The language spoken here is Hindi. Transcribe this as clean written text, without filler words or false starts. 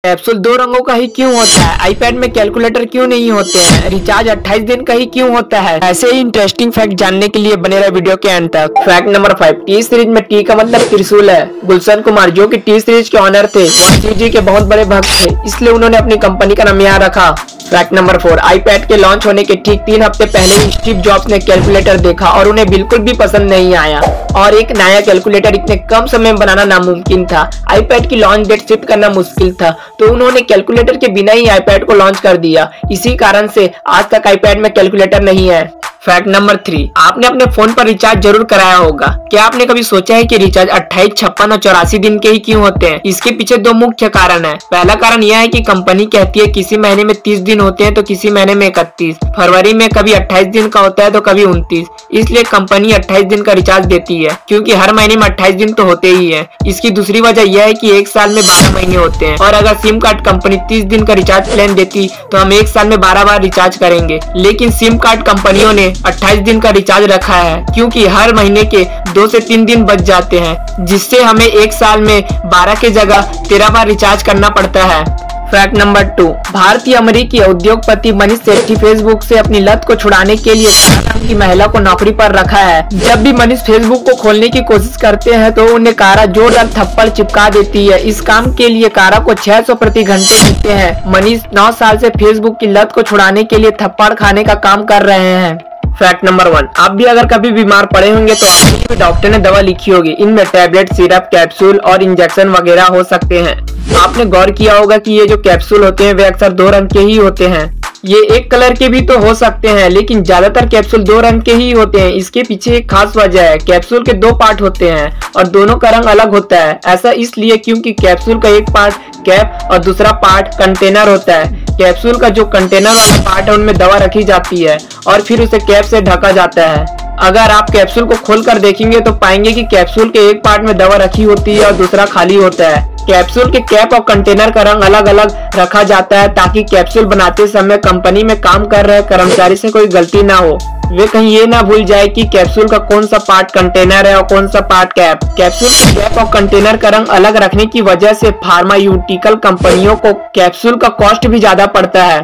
कैप्सूल दो रंगों का ही क्यों होता है? आईपैड में कैलकुलेटर क्यों नहीं होते हैं? रिचार्ज 28 दिन का ही क्यों होता है? ऐसे ही इंटरेस्टिंग फैक्ट जानने के लिए बने रहे वीडियो के अंत तक। फैक्ट नंबर 5, टी सीरीज में टी का मतलब त्रिशूल है। गुलशन कुमार जो कि टी सीरीज के ऑनर थे, वह शिव जी के बहुत बड़े भक्त थे, इसलिए उन्होंने अपनी कंपनी का नाम यहाँ रखा। फैक्ट नंबर 4, आईपैड के लॉन्च होने के ठीक 3 हफ्ते पहले ही स्टीव जॉब्स ने कैलकुलेटर देखा और उन्हें बिल्कुल भी पसंद नहीं आया और एक नया कैलकुलेटर इतने कम समय में बनाना नामुमकिन था। आईपैड की लॉन्च डेट शिफ्ट करना मुश्किल था, तो उन्होंने कैलकुलेटर के बिना ही आईपैड को लॉन्च कर दिया। इसी कारण से आज तक आईपैड में कैलकुलेटर नहीं है। फैक्ट नंबर 3, आपने अपने फोन पर रिचार्ज जरूर कराया होगा। क्या आपने कभी सोचा है कि रिचार्ज 28, 56 और 84 दिन के ही क्यों होते हैं? इसके पीछे 2 मुख्य कारण है। पहला कारण यह है कि कंपनी कहती है किसी महीने में 30 दिन होते हैं तो किसी महीने में 31। फरवरी में कभी 28 दिन का होता है तो कभी 29, इसलिए कंपनी 28 दिन का रिचार्ज देती है, क्योंकि हर महीने में 28 दिन तो होते ही है। इसकी दूसरी वजह यह है कि एक साल में 12 महीने होते हैं और अगर सिम कार्ड कंपनी 30 दिन का रिचार्ज प्लान देती तो हम एक साल में 12 बार रिचार्ज करेंगे, लेकिन सिम कार्ड कंपनियों ने 28 दिन का रिचार्ज रखा है, क्योंकि हर महीने के 2 से 3 दिन बच जाते हैं, जिससे हमें एक साल में 12 के जगह 13 बार रिचार्ज करना पड़ता है। फैक्ट नंबर 2, भारतीय अमेरिकी उद्योगपति मनीष सेठी फेसबुक से अपनी लत को छुड़ाने के लिए कारा नाम की महिला को नौकरी पर रखा है। जब भी मनीष फेसबुक को खोलने की कोशिश करते हैं तो उन्हें कारा जोरदार थप्पड़ चिपका देती है। इस काम के लिए कारा को 600 प्रति घंटे मिलते हैं। मनीष 9 साल से फेसबुक की लत को छुड़ाने के लिए थप्पड़ खाने का काम कर रहे हैं। फैक्ट नंबर 1, आप भी अगर कभी बीमार पड़े होंगे तो आपके लिए डॉक्टर ने दवा लिखी होगी। इनमें टैबलेट, सिरप, कैप्सूल और इंजेक्शन वगैरह हो सकते हैं। आपने गौर किया होगा कि ये जो कैप्सूल होते हैं वे अक्सर 2 रंग के ही होते हैं। ये एक कलर के भी तो हो सकते हैं, लेकिन ज्यादातर कैप्सूल 2 रंग के ही होते हैं। इसके पीछे एक खास वजह है। कैप्सूल के 2 पार्ट होते हैं और दोनों का रंग अलग होता है। ऐसा इसलिए क्योंकि कैप्सूल का एक पार्ट कैप और दूसरा पार्ट कंटेनर होता है। कैप्सूल का जो कंटेनर वाला पार्ट है उनमें दवा रखी जाती है और फिर उसे कैप से ढका जाता है। अगर आप कैप्सूल को खोलकर देखेंगे तो पाएंगे कि कैप्सूल के एक पार्ट में दवा रखी होती है और दूसरा खाली होता है। कैप्सूल के कैप और कंटेनर का रंग अलग अलग रखा जाता है ताकि कैप्सूल बनाते समय कंपनी में काम कर रहे कर्मचारी से कोई गलती ना हो। वे कहीं ये ना भूल जाए कि कैप्सूल का कौन सा पार्ट कंटेनर है और कौन सा पार्ट कैप। कैप्सूल के कैप और कंटेनर का रंग अलग रखने की वजह से फार्मास्यूटिकल कंपनियों को कैप्सूल का कॉस्ट भी ज्यादा पड़ता है।